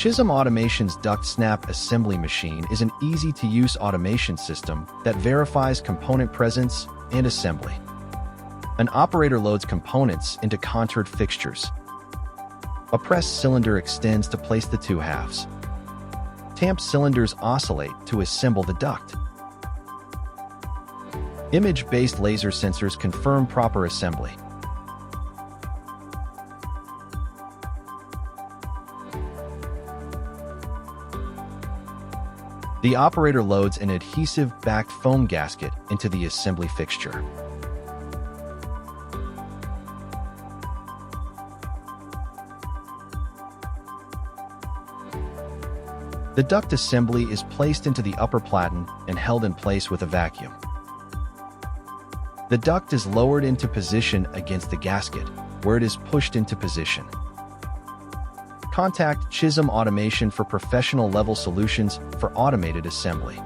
Chism Automation's Duct Snap Assembly Machine is an easy-to-use automation system that verifies component presence and assembly. An operator loads components into contoured fixtures. A press cylinder extends to place the two halves. Tamp cylinders oscillate to assemble the duct. Image-based laser sensors confirm proper assembly. The operator loads an adhesive-backed foam gasket into the assembly fixture. The duct assembly is placed into the upper platen and held in place with a vacuum. The duct is lowered into position against the gasket, where it is pushed into position. Contact Chism Automation for professional-level solutions for automated assembly.